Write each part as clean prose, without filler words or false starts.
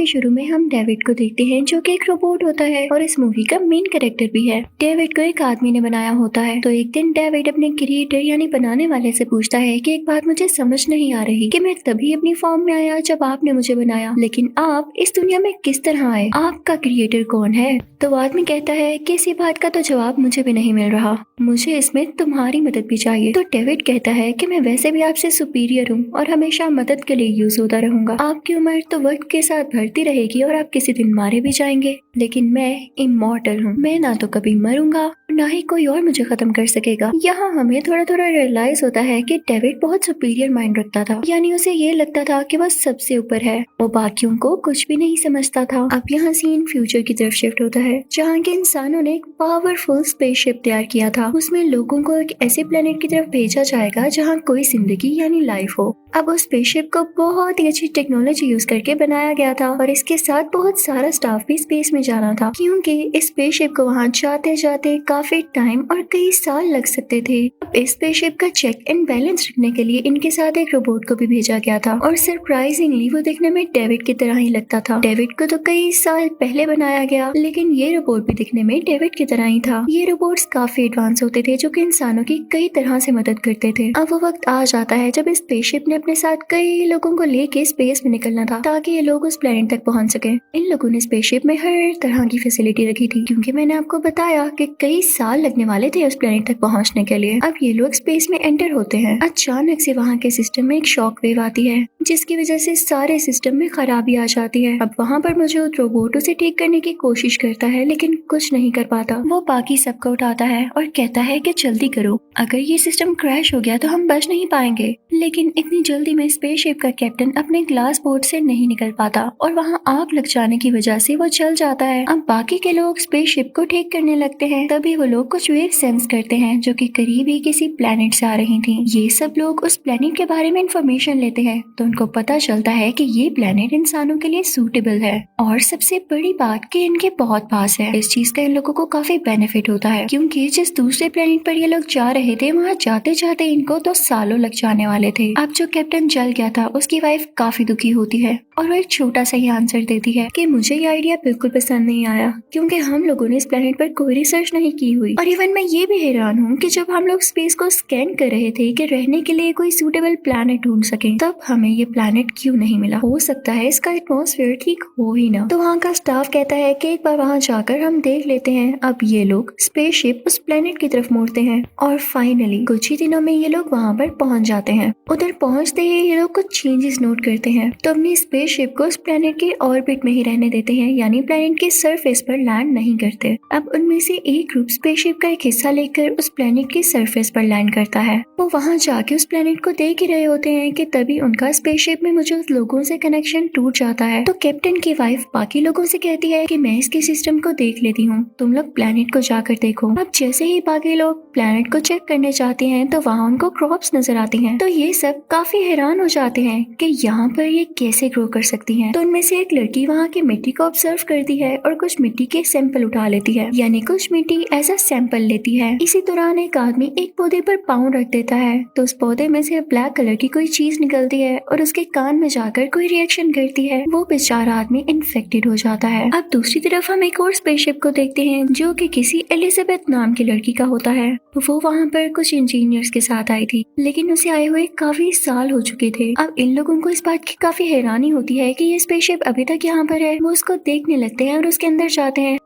के शुरू में हम डेविड को देखते हैं जो कि एक रोबोट होता है और इस मूवी का मेन कैरेक्टर भी है। डेविड को एक आदमी ने बनाया होता है। तो एक दिन डेविड अपने क्रिएटर यानी बनाने वाले से पूछता है कि एक बात मुझे समझ नहीं आ रही कि मैं तभी अपनी फॉर्म में आया जब आपने मुझे बनाया, लेकिन आप इस दुनिया में किस तरह आए, आपका क्रिएटर कौन है। तो वो आदमी कहता है कि इसी बात का तो जवाब मुझे भी नहीं मिल रहा, मुझे इसमें तुम्हारी मदद भी चाहिए। तो डेविड कहता है कि मैं वैसे भी आपसे सुपीरियर हूँ और हमेशा मदद के लिए यूज होता रहूंगा। आपकी उम्र तो वक्त के साथ बढ़ती रहेगी और आप किसी दिन मारे भी जाएंगे, लेकिन मैं इमॉर्टल हूँ। मैं ना तो कभी मरूंगा ना ही कोई और मुझे खत्म कर सकेगा। यहाँ हमें थोड़ा थोड़ा रियलाइज होता है कि डेविड बहुत सुपीरियर माइंड रखता था, यानी उसे ये लगता था कि वह सबसे ऊपर है, वो बाकियों को कुछ भी नहीं समझता था। अब यहाँ सीन फ्यूचर की तरफ शिफ्ट होता है जहाँ के इंसानों ने एक पावरफुल स्पेसशिप तैयार किया था। उसमें लोगों को एक ऐसे प्लेनेट की तरफ भेजा जाएगा जहाँ कोई जिंदगी यानी लाइफ हो। अब उस स्पेसशिप को बहुत ही अच्छी टेक्नोलॉजी यूज करके बनाया गया था और इसके साथ बहुत सारा स्टाफ भी स्पेस में जाना था, क्योंकि इस स्पेसशिप को वहाँ जाते जाते काफी टाइम और कई साल लग सकते थे। अब इस स्पेसशिप का चेक एंड बैलेंस रखने के लिए इनके साथ एक रोबोट को भी भेजा गया था और सरप्राइजिंगली वो दिखने में डेविड की तरह ही लगता था। डेविड को तो कई साल पहले बनाया गया, लेकिन ये रोबोट भी दिखने में डेविड की तरह ही था। ये रोबोट्स काफी एडवांस होते थे जो कि इंसानों की कई तरह से मदद करते थे। अब वो वक्त आ जाता है जब इस स्पेसशिप ने अपने साथ कई लोगों को लेके स्पेस में निकलना था ताकि ये लोग उस प्लेनेट तक पहुंच सके। इन लोगों ने स्पेसशिप में हर तरह की फैसिलिटी रखी थी, क्योंकि मैंने आपको बताया कि कई साल लगने वाले थे उस प्लेनेट तक पहुंचने के लिए। अब ये लोग स्पेस में एंटर होते हैं। अचानक से वहाँ के सिस्टम में एक शॉक वेव आती है जिसकी वजह से सारे सिस्टम में खराबी आ जाती है। अब वहाँ पर मौजूद रोबोट उसे ठीक करने की कोशिश करता है, लेकिन कुछ नहीं कर पाता। वो बाकी सबको उठाता है और कहता है कि जल्दी करो, अगर ये सिस्टम क्रैश हो गया तो हम बच नहीं पाएंगे। लेकिन इतनी जल्दी में स्पेसशिप का कैप्टन अपने ग्लास बोर्ड से नहीं निकल पाता और वहाँ आग लग जाने की वजह से वो जल जाता है। अब बाकी के लोग स्पेसशिप को ठीक करने लगते हैं, तभी वो लोग कुछ वेव सेंस करते हैं जो कि करीब ही किसी प्लेनेट से आ रही थी। ये सब लोग उस प्लेनेट के बारे में इंफॉर्मेशन लेते हैं तो उनको पता चलता है कि ये प्लेनेट इंसानों के लिए सूटेबल है और सबसे बड़ी बात कि इनके बहुत पास है। इस चीज का इन लोगों को काफी बेनिफिट होता है, क्योंकि जिस दूसरे प्लेनेट पर ये लोग जा रहे थे वहाँ जाते जाते इनको तो सालों लग जाने वाले थे। अब जो कैप्टन जल गया था उसकी वाइफ काफी दुखी होती है और वो एक छोटा सा ही आंसर देती है कि मुझे ये आइडिया बिल्कुल पसंद नहीं आया, क्योंकि हम लोगों ने इस प्लेनेट पर कोई रिसर्च नहीं की हुई। और इवन मैं ये भी हैरान हूँ कि जब हम लोग स्पेस को स्कैन कर रहे थे कि रहने के लिए कोई सूटेबल प्लेनेट ढूंढ सके, तब हमें ये प्लेनेट क्यों नहीं मिला। हो सकता है इसका एटमॉस्फेयर ठीक हो ही ना। तो वहाँ का स्टाफ कहता है कि एक बार वहाँ जाकर हम देख लेते हैं। अब ये लोग स्पेसशिप उस प्लेनेट की तरफ मोड़ते हैं और फाइनली कुछ ही दिनों में ये लोग वहाँ पर पहुँच जाते हैं। उधर पहुँचते ही ये लोग कुछ चेंजेस नोट करते हैं तो अपनी स्पेसशिप को उस प्लेनेट के ऑर्बिट में ही रहने देते हैं, यानी प्लेनेट के सरफेस पर लैंड नहीं करते। अब उनमें से एक ग्रुप स्पेसशिप का एक हिस्सा लेकर उस प्लेनेट के सरफेस पर लैंड करता है। वो वहाँ जाके उस प्लेनेट को देख ही रहे होते हैं कि तभी उनका स्पेसशिप में मौजूद लोगों से कनेक्शन टूट जाता है। तो कैप्टन की वाइफ बाकी लोगों से कहती है कि मैं इसके सिस्टम को देख लेती हूँ, तुम लोग प्लेनेट को जाकर देखो। अब जैसे ही बाकी लोग प्लेनेट को चेक करने जाते हैं तो वहाँ उनको क्रॉप्स नजर आती हैं। तो ये सब काफी हैरान हो जाते हैं कि यहाँ पर ये कैसे ग्रो कर सकती हैं। तो उनमें से एक लड़की वहाँ की मिट्टी को ऑब्जर्व करती है और कुछ मिट्टी के सैंपल उठा लेती है, यानी कुछ मिट्टी एज अ सैंपल लेती है। इसी दौरान एक आदमी एक पौधे पर पाँव रख देता है तो उस पौधे में से ब्लैक कलर की कोई चीज निकलती है और उसके कान में जाकर कोई रिएक्शन करती है। वो बेचारा आदमी इन्फेक्टेड हो जाता है। अब दूसरी तरफ हम एक और स्पेसशिप को देखते हैं जो कि किसी एलिजाबेथ नाम की लड़की का होता है। वो वहाँ पर कुछ इंजीनियर्स के साथ आई थी, लेकिन उसे आए हुए काफी साल हो चुके थे। अब इन लोगों को इस बात की काफी हैरानी होती है कि ये स्पेसशिप अभी तक यहाँ पर है। वो उसको देखने लगते हैं और उसके अंदर जाते हैं।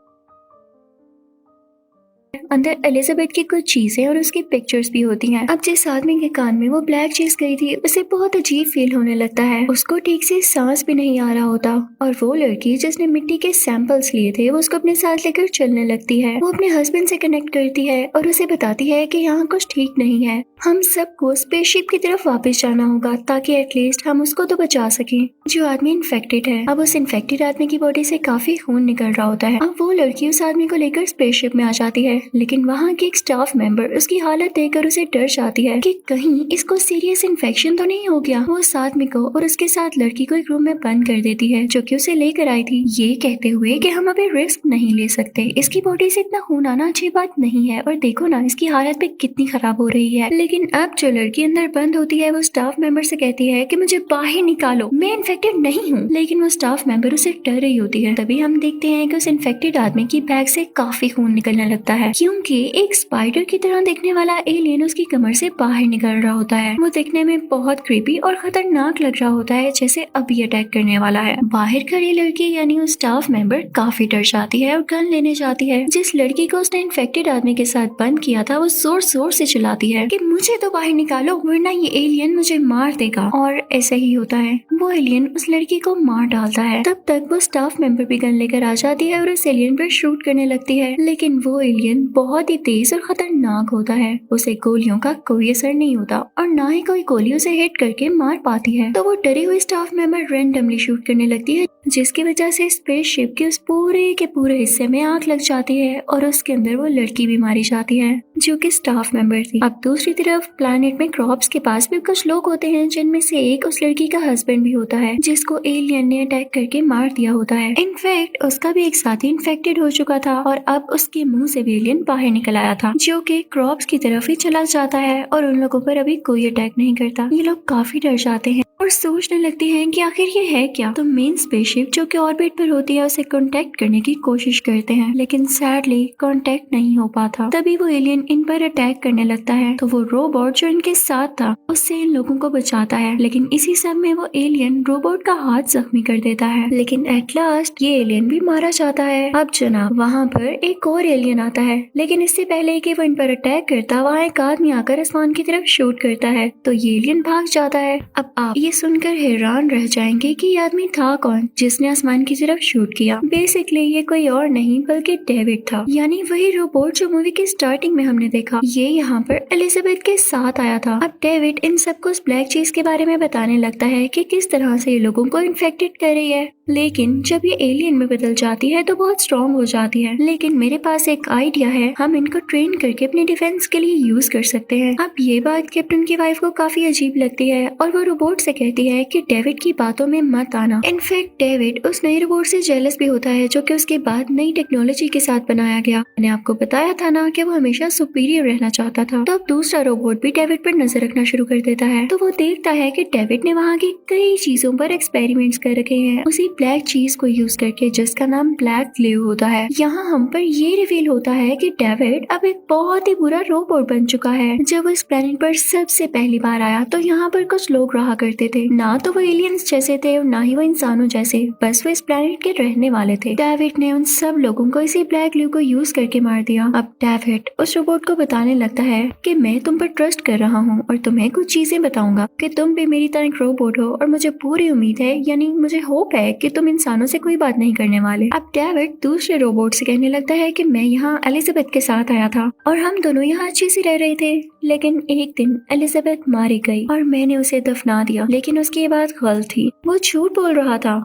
अंदर एलिजाबेथ की कुछ चीजें और उसकी पिक्चर्स भी होती हैं। अब जिस आदमी के कान में वो ब्लैक चीज गई थी उसे बहुत अजीब फील होने लगता है, उसको ठीक से सांस भी नहीं आ रहा होता। और वो लड़की जिसने मिट्टी के सैंपल्स लिए थे वो उसको अपने साथ लेकर चलने लगती है। वो अपने हस्बैंड से कनेक्ट करती है और उसे बताती है कि यहाँ कुछ ठीक नहीं है, हम सबको स्पेसशिप की तरफ वापस जाना होगा ताकि एटलीस्ट हम उसको तो बचा सकें। जो आदमी इन्फेक्टेड है, अब उस इन्फेक्टेड आदमी की बॉडी से काफी खून निकल रहा होता है। अब वो लड़की उस आदमी को लेकर स्पेसशिप में आ जाती है, लेकिन वहाँ की एक स्टाफ मेंबर उसकी हालत देखकर उसे डर जाती है कि कहीं इसको सीरियस इन्फेक्शन तो नहीं हो गया। वो उस आदमी को और उसके साथ लड़की को एक रूम में बंद कर देती है जो कि उसे लेकर आई थी, ये कहते हुए कि हम अभी रिस्क नहीं ले सकते, इसकी बॉडी से इतना खून आना अच्छी बात नहीं है और देखो ना इसकी हालत भी कितनी खराब हो रही है। लेकिन अब जो लड़की अंदर बंद होती है वो स्टाफ मेंबर से कहती है कि मुझे बाहर निकालो, मैं इन्फेक्टेड नहीं हूँ। लेकिन वो स्टाफ मेंबर उसे डर रही होती है। तभी हम देखते हैं कि उस इन्फेक्टेड आदमी की बैग से काफी खून निकलने लगता है क्योंकि एक स्पाइडर की तरह दिखने वाला एलियन उसकी कमर से बाहर निकल रहा होता है। वो दिखने में बहुत क्रीपी और खतरनाक लग रहा होता है, जैसे अभी अटैक करने वाला है। बाहर खड़ी लड़की यानी उस स्टाफ मेंबर काफी डर जाती है और गन लेने जाती है। जिस लड़की को उसने इन्फेक्टेड आदमी के साथ बंद किया था वो जोर जोर से चिल्लाती है कि मुझे तो बाहर निकालो वरना ये एलियन मुझे मार देगा। और ऐसा ही होता है, वो एलियन उस लड़की को मार डालता है। तब तक वो स्टाफ मेंबर भी गन लेकर आ जाती है और उस एलियन पर शूट करने लगती है। लेकिन वो एलियन बहुत ही तेज और खतरनाक होता है, उसे गोलियों का कोई असर नहीं होता और ना ही कोई गोली उसे हिट करके मार पाती है। तो वो डरी हुई स्टाफ मेंबर रैंडमली शूट करने लगती है, जिसकी वजह से स्पेसशिप के उस पूरे के पूरे हिस्से में आग लग जाती है और उसके अंदर वो लड़की भी मारी जाती है जो कि स्टाफ मेंबर थी। अब दूसरी तरफ प्लैनेट में क्रॉप्स के पास भी कुछ लोग होते हैं जिनमें से एक उस लड़की का हस्बैंड भी होता है जिसको एलियन ने अटैक करके मार दिया होता है। इनफैक्ट उसका भी एक साथी इन्फेक्टेड हो चुका था और अब उसके मुंह से भी एलियन बाहर निकल आया था जो कि क्रॉप्स की तरफ ही चला जाता है और उन लोगों पर अभी कोई अटैक नहीं करता। ये लोग काफी डर जाते हैं और सोचने लगते हैं कि आखिर ये है क्या। तो मेन स्पेसशिप जो कि ऑर्बिट पर होती है उसे कांटेक्ट करने की कोशिश करते हैं, लेकिन सैडली कांटेक्ट नहीं हो पाता। तभी वो एलियन इन पर अटैक करने लगता है। तो वो रोबोट जो इनके साथ था उससे इन लोगों को बचाता है, लेकिन इसी समय वो एलियन रोबोट का हाथ जख्मी कर देता है। लेकिन एट लास्ट ये एलियन भी मारा जाता है। अब जनाब वहाँ पर एक और एलियन आता है, लेकिन इससे पहले कि वो इन पर अटैक करता वहाँ एक आदमी आकर आसमान की तरफ शूट करता है तो ये एलियन भाग जाता है। अब आप ये सुनकर हैरान रह जाएंगे कि ये आदमी था कौन जिसने आसमान की तरफ शूट किया। बेसिकली ये कोई और नहीं बल्कि डेविड था, यानी वही रोबोट जो मूवी की स्टार्टिंग में हमने देखा। ये यहाँ पर एलिजाबेथ के साथ आया था। अब डेविड इन सबको उस ब्लैक चीज के बारे में बताने लगता है कि किस तरह से ये लोगों को इन्फेक्टेड कर रही है, लेकिन जब ये एलियन में बदल जाती है तो बहुत स्ट्रॉन्ग हो जाती है। लेकिन मेरे पास एक आइडिया है, हम इनको ट्रेन करके अपने डिफेंस के लिए यूज कर सकते हैं। अब ये बात कैप्टन की वाइफ को काफी अजीब लगती है और वो रोबोट से कहती है कि डेविड की बातों में मत आना। इनफैक्ट डेविड उस नए रोबोट से जेलस भी होता है जो कि उसके बाद नई टेक्नोलॉजी के साथ बनाया गया। मैंने आपको बताया था ना कि वो हमेशा सुपीरियर रहना चाहता था। तो अब दूसरा रोबोट भी डेविड पर नजर रखना शुरू कर देता है। तो वो देखता है कि डेविड ने वहाँ की कई चीजों पर एक्सपेरिमेंट्स कर रखे हैं उसी ब्लैक चीज को यूज करके जिसका नाम ब्लैक ग्लू होता है। यहाँ हम पर ये रिवील होता है कि डेविड अब एक बहुत ही बुरा रोबोट बन चुका है। जब वो इस प्लेनेट पर सबसे पहली बार आया तो यहाँ पर कुछ लोग रहा करते थे, ना तो वो एलियंस जैसे थे और ना ही वो इंसानों जैसे, बस वो इस प्लेनेट के रहने वाले थे। डेविड ने उन सब लोगों को इसी ब्लैक ग्लू को यूज करके मार दिया। अब डेविड उस रोबोट को बताने लगता है कि मैं तुम पर ट्रस्ट कर रहा हूँ और तुम्हें कुछ चीजें बताऊंगा कि तुम भी मेरी तरह एक रोबोट हो और मुझे पूरी उम्मीद है, यानी मुझे होप है कि तुम इंसानों से कोई बात नहीं करने वाले। अब डेविड दूसरे रोबोट से कहने लगता है कि मैं यहाँ एलिजाबेथ के साथ आया था और हम दोनों यहाँ अच्छे से रह रहे थे, लेकिन एक दिन एलिजाबेथ मारी गई और मैंने उसे दफना दिया, लेकिन उसकी ये बात गलत थी, वो झूठ बोल रहा था।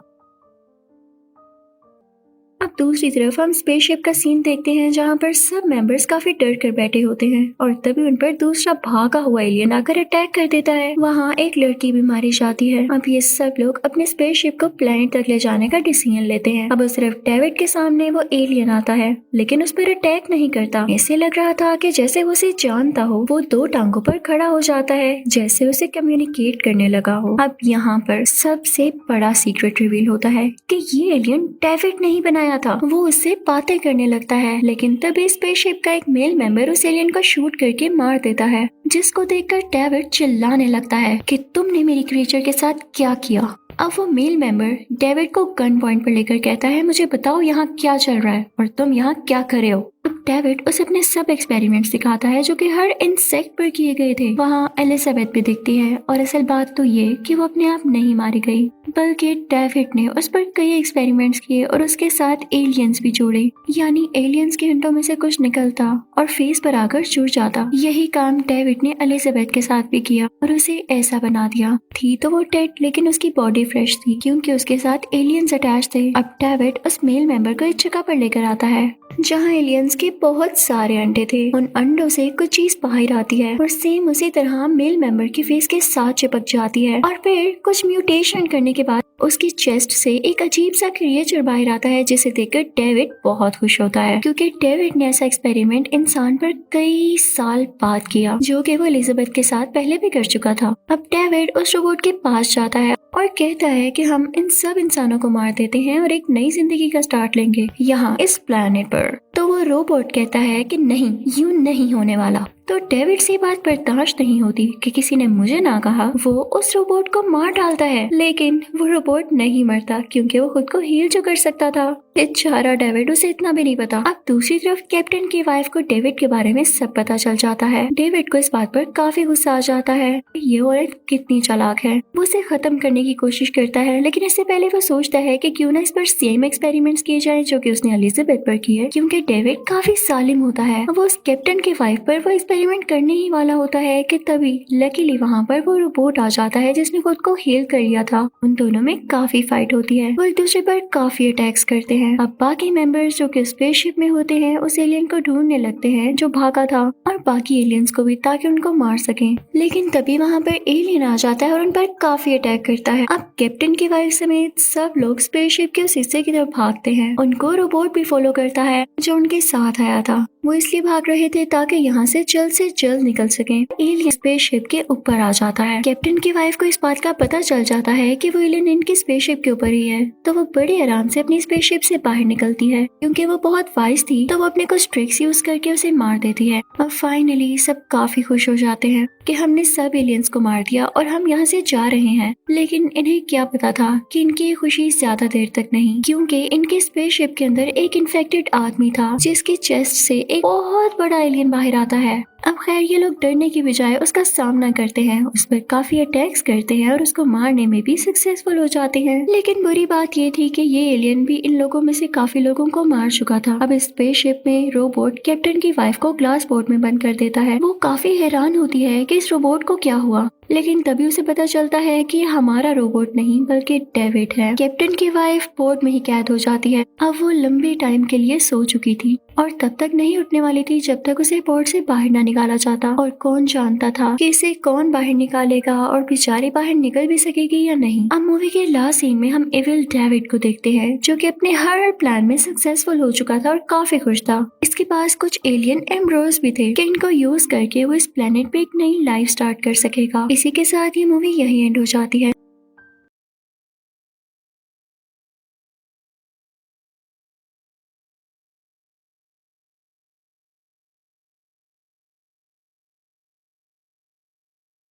अब दूसरी तरफ हम स्पेसशिप का सीन देखते हैं जहाँ पर सब मेंबर्स काफी डर कर बैठे होते हैं और तभी उन पर दूसरा भागा हुआ एलियन आकर अटैक कर देता है। वहाँ एक लड़की भी मारी जाती है। अब ये सब लोग अपने स्पेसशिप को प्लेनेट तक ले जाने का डिसीजन लेते हैं। अब सिर्फ डेविड के सामने वो एलियन आता है, लेकिन उस पर अटैक नहीं करता। ऐसे लग रहा था कि जैसे वो उसे जानता हो। वो दो टांगों पर खड़ा हो जाता है जैसे उसे कम्युनिकेट करने लगा हो। अब यहाँ पर सबसे बड़ा सीक्रेट रिवील होता है कि ये एलियन डेविड नहीं बनाया था, वो उससे बातें करने लगता है। लेकिन तभी स्पेसशिप का एक मेल मेंबर उस एलियन को शूट करके मार देता है, जिसको देखकर डेविड चिल्लाने लगता है कि तुमने मेरी क्रिएचर के साथ क्या किया। अब वो मेल मेंबर डेविड को गन पॉइंट पर लेकर कहता है मुझे बताओ यहाँ क्या चल रहा है और तुम यहाँ क्या कर रहे हो। अब डेविड उसे अपने सब एक्सपेरिमेंट्स दिखाता है जो कि हर इंसेक्ट पर किए गए थे। वहाँ एलिजाबेथ भी दिखती है और असल बात तो ये कि वो अपने आप नहीं मारी गई, बल्कि डेविड ने उस पर कई एक्सपेरिमेंट्स किए और उसके साथ एलियंस भी जोड़े, यानी एलियंस के हिंटों में से कुछ निकलता और फेस पर आकर जुड़ जाता। यही काम डेविड ने एलिजाबेथ के साथ भी किया और उसे ऐसा बना दिया। थी तो वो डेड, लेकिन उसकी बॉडी फ्रेश थी क्योंकि उसके साथ एलियंस अटैच थे। अब डेविड उस मेल मेंबर को एक जगह पर लेकर आता है जहाँ एलियंस एलियंस के बहुत सारे अंडे थे। उन अंडों से कुछ चीज बाहर आती है और सेम उसी तरह मेल मेंबर के फेस के साथ चिपक जाती है और फिर कुछ म्यूटेशन करने के बाद उसकी चेस्ट से एक अजीब सा क्रिएचर बाहर आता है, जिसे देखकर डेविड बहुत खुश होता है क्योंकि डेविड ने ऐसा एक्सपेरिमेंट इंसान पर कई साल बाद किया जो कि वो एलिजाबेथ के साथ पहले भी कर चुका था। अब डेविड उस रोबोट के पास जाता है और कहता है कि हम इन सब इंसानों को मार देते हैं और एक नई जिंदगी का स्टार्ट लेंगे यहाँ इस प्लेनेट पर। तो वो रोबोट कहता है कि नहीं, यूं नहीं होने वाला। तो डेविड से बात बर्दाश्त नहीं होती कि किसी ने मुझे ना कहा। वो उस रोबोट को मार डालता है, लेकिन वो रोबोट नहीं मरता क्योंकि वो खुद को हील जो कर सकता था। बेचारा डेविड, उसे इतना भी नहीं पता। अब दूसरी तरफ कैप्टन की वाइफ को डेविड के बारे में सब पता चल जाता है। डेविड को इस बात पर काफी गुस्सा आ जाता है, ये औरत कितनी चालाक है। वो उसे खत्म करने की कोशिश करता है, लेकिन इससे पहले वो सोचता है कि क्यों ना इस पर सेम एक्सपेरिमेंट्स किए जाए जो कि उसने एलिजाबेथ पर किए, क्योंकि डेविड काफी सालिम होता है। वो उस कैप्टन की वाइफ पर वो एक्सपेरिमेंट करने ही वाला होता है कि तभी लकीली वहाँ पर वो रोबोट आ जाता है जिसने खुद को हील कर लिया था। उन दोनों में काफी फाइट होती है, वो एक दूसरे पर काफी अटैक्स करते हैं। अब बाकी मेंबर्स जो कि स्पेसशिप में होते हैं उस एलियन को ढूंढने लगते हैं जो भागा था और बाकी एलियंस को भी, ताकि उनको मार सकें। लेकिन तभी वहाँ पर एलियन आ जाता है और उन पर काफी अटैक करता है। अब कैप्टन की वाइफ समेत सब लोग स्पेसशिप के उस हिस्से की तरफ भागते हैं। उनको रोबोट भी फॉलो करता है जो उनके साथ आया था। वो इसलिए भाग रहे थे ताकि यहाँ से जल्द निकल सकें। एलियन स्पेसशिप के ऊपर आ जाता है। कैप्टन की वाइफ को इस बात का पता चल जाता है कि वो एलियन इनकी स्पेसशिप के ऊपर ही है, तो वो बड़े आराम से अपनी स्पेसशिप से बाहर निकलती है। क्योंकि वो बहुत वाइज थी तो वो अपने कुछ ट्रिक्स यूज करके उसे मार देती है। अब फाइनली सब काफी खुश हो जाते हैं कि हमने सब एलियंस को मार दिया और हम यहाँ से जा रहे हैं। लेकिन इन्हें क्या पता था कि इनकी खुशी ज्यादा देर तक नहीं, क्योंकि इनके स्पेसशिप के अंदर एक इन्फेक्टेड आदमी था जिसकी चेस्ट से एक बहुत बड़ा एलियन बाहर आता है। अब खैर ये लोग डरने की बजाय उसका सामना करते हैं, उस पर काफी अटैक्स करते हैं और उसको मारने में भी सक्सेसफुल हो जाते हैं। लेकिन बुरी बात ये थी कि ये एलियन भी इन लोगों में से काफी लोगों को मार चुका था। अब स्पेसशिप में रोबोट कैप्टन की वाइफ को ग्लास बोर्ड में बंद कर देता है। वो काफी हैरान होती है कि इस रोबोट को क्या हुआ, लेकिन तभी उसे पता चलता है कि हमारा रोबोट नहीं बल्कि डेविड है। कैप्टन की वाइफ बोर्ड में ही कैद हो जाती है। अब वो लंबे टाइम के लिए सो चुकी थी और तब तक नहीं उठने वाली थी जब तक उसे बोर्ड से बाहर ना निकाला जाता। और कौन जानता था कि इसे कौन बाहर निकालेगा और बेचारी बाहर निकल भी सकेगी या नहीं। अब मूवी के लास्ट सीन में हम एविल डेविड को देखते हैं जो कि अपने हर प्लान में सक्सेसफुल हो चुका था और काफी खुश था। इसके पास कुछ एलियन एम्ब्रोस भी थे कि इनको यूज करके वो इस प्लेनेट पे एक नई लाइफ स्टार्ट कर सकेगा। इसी के साथ ये मूवी यही एंड हो जाती है।